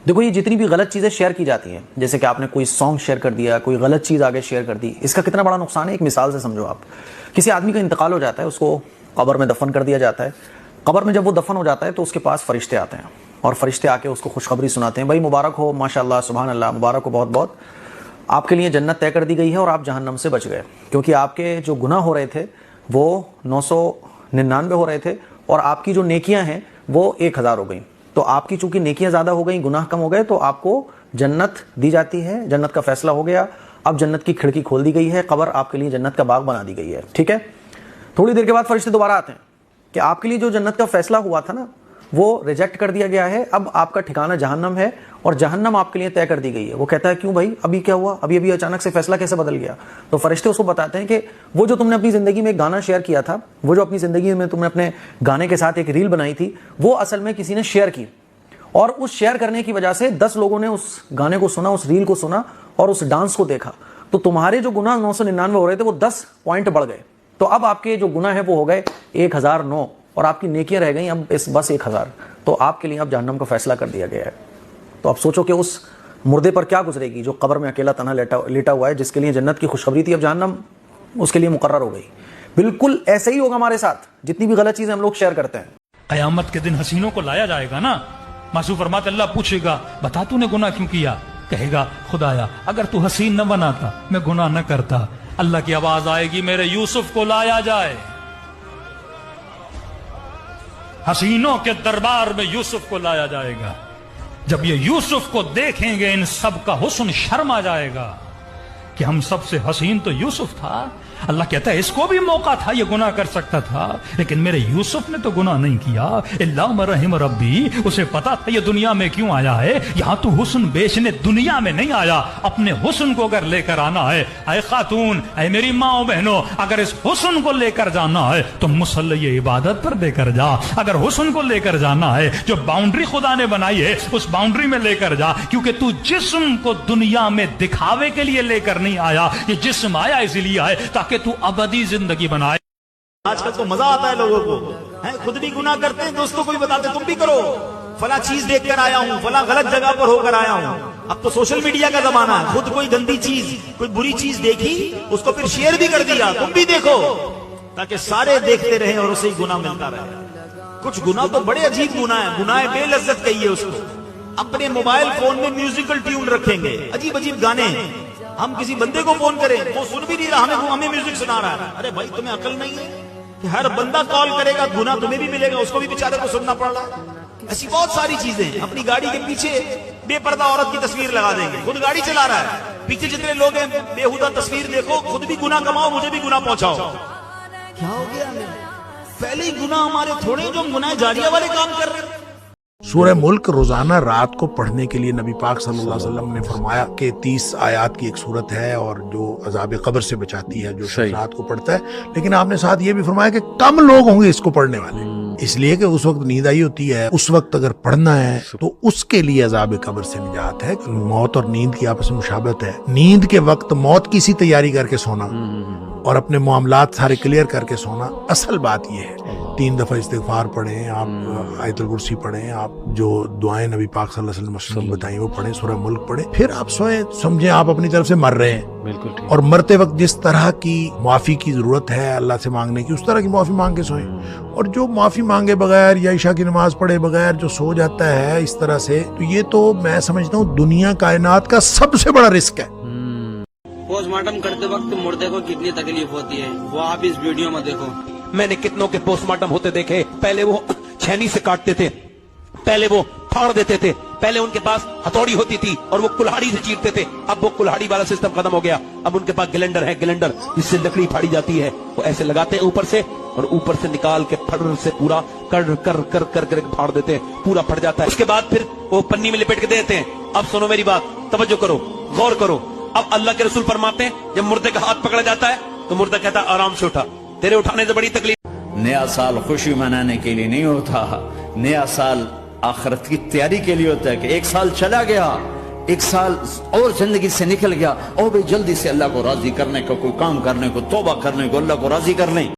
دیکھو یہ جتنی بھی غلط چیزیں شیئر کی جاتی ہیں، جیسے کہ آپ نے کوئی سانگ شیئر کر دیا، کوئی غلط چیز آگے شیئر کر دی، اس کا کتنا بڑا نقصان ہے ایک مثال سے سمجھو آپ۔ کسی آدمی کا انتقال ہو جاتا ہے، اس کو قبر میں دفن کر دیا جاتا ہے، قبر میں جب وہ دفن ہو جاتا ہے تو اس کے پاس فرشتے آتے ہیں اور فرشتے آ کے اس کو خوشخبری سناتے ہیں، بھائی مبارک ہو، ماشاءاللہ، سبحان اللہ، مبارک ہو، بہت بہت، آپ کے لیے جنت طے کر دی گئی ہے اور آپ جہنم سے بچ گئے، کیونکہ آپ کے جو گناہ ہو رہے تھے وہ 999 ہو رہے تھے اور آپ کی جو نیکیاں ہیں وہ 1000 ہو گئیں، تو آپ کی چونکہ نیکیاں زیادہ ہو گئیں، گناہ کم ہو گئے، تو آپ کو جنت دی جاتی ہے، جنت کا فیصلہ ہو گیا، اب جنت کی کھڑکی کھول دی گئی ہے، قبر آپ کے لیے جنت کا باغ بنا دی گئی ہے، ٹھیک ہے۔ تھوڑی دیر کے بعد فرشتے دوبارہ آتے ہیں کہ آپ کے لیے جو جنت کا فیصلہ ہوا تھا نا وہ ریجیکٹ کر دیا گیا ہے، اب آپ کا ٹھکانہ جہنم ہے اور جہنم آپ کے لیے طے کر دی گئی ہے۔ وہ کہتا ہے کیوں بھائی، ابھی کیا ہوا، ابھی اچانک سے فیصلہ کیسے بدل گیا؟ تو فرشتے اس کو بتاتے ہیں کہ وہ جو تم نے اپنی زندگی میں ایک گانا شیئر کیا تھا، وہ جو اپنی زندگی میں تم نے اپنے گانے کے ساتھ ایک ریل بنائی تھی، وہ اصل میں کسی نے شیئر کی، اور اس شیئر کرنے کی وجہ سے 10 لوگوں نے اس گانے کو سنا، اس ریل کو سنا اور اس ڈانس کو دیکھا، تو تمہارے جو گناہ 999 ہو رہے تھے وہ 10 پوائنٹ بڑھ گئے، تو اب آپ کے جو گناہ ہیں وہ ہو گئے 1009 اور آپ کی نیکیاں رہ گئیں اب بس 1000، تو آپ کے لیے اب جہنم کا فیصلہ کر دیا گیا ہے۔ تو اب سوچو کہ اس مردے پر کیا گزرے گی جو قبر میں اکیلا تنہا لیٹا ہوا ہے، جس کے لیے جنت کی خوشخبری تھی اب جہنم اس کے لیے مقرر ہو گئی۔ بالکل ایسے ہی ہوگا ہمارے ساتھ، جتنی بھی غلط چیزیں ہم لوگ شیئر کرتے ہیں۔ قیامت کے دن حسینوں کو لایا جائے گا نا، معصوم فرماتے اللہ پوچھے گا بتا تو نے گناہ کیوں کیا؟ کہے گا خدایا اگر تو حسین نہ بناتا میں گناہ نہ کرتا۔ اللہ کی آواز آئے گی میرے یوسف کو لایا جائے، حسینوں کے دربار میں یوسف کو لایا جائے گا۔ جب یہ یوسف کو دیکھیں گے ان سب کا حسن شرم آ جائے گا کہ ہم سب سے حسین تو یوسف تھا۔ اللہ کہتا ہے اس کو بھی موقع تھا، یہ گناہ کر سکتا تھا، لیکن میرے یوسف نے تو گناہ نہیں کیا۔ اللہ مرحم ربی، اسے پتا تھا یہ دنیا میں کیوں آیا ہے، یہاں تو حسن بیچنے دنیا میں نہیں آیا، اپنے حسن کو اگر لے کر آنا ہے، اے خاتون، اے میری ماں بہنوں، اگر اس حسن کو لے کر جانا ہے تو مصلی عبادت پر لے کر جا۔ اگر حسن کو لے کر جانا ہے، جو باؤنڈری خدا نے بنائی ہے اس باؤنڈری میں لے کر جا، کیونکہ تو جسم کو دنیا میں دکھاوے کے لیے لے کر نہیں آیا، یہ جسم آیا اسی لیے ہے تاکہ تو ابدی زندگی بنائے۔ آج کل تو مزہ آتا ہے لوگوں کو، خود بھی گناہ کرتے ہیں، دوستوں کو بھی بتاتے تم بھی کرو، فلاں چیز دیکھ کر آیا ہوں، فلاں غلط جگہ پر ہو کر آیا ہوں۔ اب تو سوشل میڈیا کا زمانہ ہے، خود کوئی گندی چیز، کوئی بری چیز دیکھی اس کو پھر شیئر بھی کر دیا، تم بھی دیکھو، تاکہ سارے دیکھتے رہیں اور اسے گناہ ملتا رہے۔ کچھ گناہ تو بڑے عجیب گناہ ہیں، گناہ بے لذت کہیے اس کو۔ اپنے موبائل فون میں میوزیکل ٹیون رکھیں گے، عجیب عجیب گانے، ہم کسی بندے کو فون کریں وہ سن بھی نہیں رہا، ہمیں میوزک سنا رہا ہے۔ ارے بھائی تمہیں عقل نہیں ہے کہ ہر بندہ کال کرے گا گناہ تمہیں بھی ملے گا، اس کو بھی بیچارے کو سننا پڑ رہا ہے۔ ایسی بہت ساری چیزیں، اپنی گاڑی کے پیچھے بے پردہ عورت کی تصویر لگا دیں گے، خود گاڑی چلا رہا ہے، پیچھے جتنے لوگ ہیں بےہودہ تصویر دیکھو، خود بھی گناہ کماؤ، مجھے بھی گناہ پہنچاؤ۔ کیا ہو گیا ہمیں؟ پہلے ہی گناہ ہمارے تھوڑے جو ہم گناہ جاریہ والے کام کر رہے ہیں۔ سورہ ملک روزانہ رات کو پڑھنے کے لیے نبی پاک صلی اللہ علیہ وسلم نے فرمایا کہ 30 آیات کی ایک صورت ہے اور جو عذاب قبر سے بچاتی ہے جو رات کو پڑھتا ہے، لیکن آپ نے ساتھ یہ بھی فرمایا کہ کم لوگ ہوں گے اس کو پڑھنے والے، اس لیے کہ اس وقت نیند آئی ہوتی ہے، اس وقت اگر پڑھنا ہے تو اس کے لیے عذاب قبر سے نجات ہے۔ موت اور نیند کی آپس میں مشابہت ہے، نیند کے وقت موت کی سی تیاری کر کے سونا اور اپنے معاملات سارے کلیئر کر کے سونا، اصل بات یہ ہے 3 دفعہ استغفار پڑھیں آپ، آیت الکرسی پڑھیں آپ، جو دعائیں نبی پاک صلی اللہ علیہ وسلم بتائیں وہ پڑھیں، سورہ ملک پڑھیں، پھر آپ سوئیں، سمجھیں آپ اپنی طرف سے مر رہے ہیں، بالکل ٹھیک، اور مرتے وقت جس طرح کی معافی کی ضرورت ہے اللہ سے مانگنے کی، اس طرح کی معافی مانگ کے سوئیں۔ اور جو معافی مانگے بغیر یا عشاء کی نماز پڑھے بغیر جو سو جاتا ہے اس طرح سے، تو یہ تو میں سمجھتا ہوں دنیا کائنات کا سب سے بڑا رسک ہے۔ پوسٹ مارٹم کرتے وقت مردے کو کتنی تکلیف ہوتی ہے وہ آپ اس ویڈیو میں دیکھو۔ میں نے کتنوں کے پوسٹ مارٹم ہوتے دیکھے، پہلے وہ چھینی سے کاٹتے تھے، پہلے وہ پھاڑ دیتے تھے، پہلے ان کے پاس ہتھوڑی ہوتی تھی اور وہ کلہاڑی سے چیرتے تھے، اب وہ کلہاڑی والا سسٹم ختم ہو گیا، اب ان کے پاس گلینڈر ہے، گلینڈر جس سے لکڑی پھاڑی جاتی ہے، وہ ایسے لگاتے ہیں اوپر سے اور اوپر سے نکال کے پھڑ سے پورا کر کر کر کر کر پھاڑ دیتے ہیں، پورا پھٹ جاتا ہے، اس کے بعد پھر وہ پنی میں لپیٹ کے دیتے ہیں۔ اب سنو میری بات، توجہ کرو، غور کرو۔ اب اللہ کے رسول فرماتے ہیں جب مردے کا ہاتھ پکڑا جاتا ہے تو مردہ کہتا ہے آرام سے اٹھا، تیرے اٹھانے سے بڑی تکلیف۔ نیا سال خوشی منانے کے لیے نہیں ہوتا، نیا سال آخرت کی تیاری کے لیے ہوتا ہے کہ ایک سال چلا گیا، ایک سال اور زندگی سے نکل گیا، اور بھی جلدی سے اللہ کو راضی کرنے کا کوئی کام کرنے کو، توبہ کرنے کو، اللہ کو راضی کر لیں۔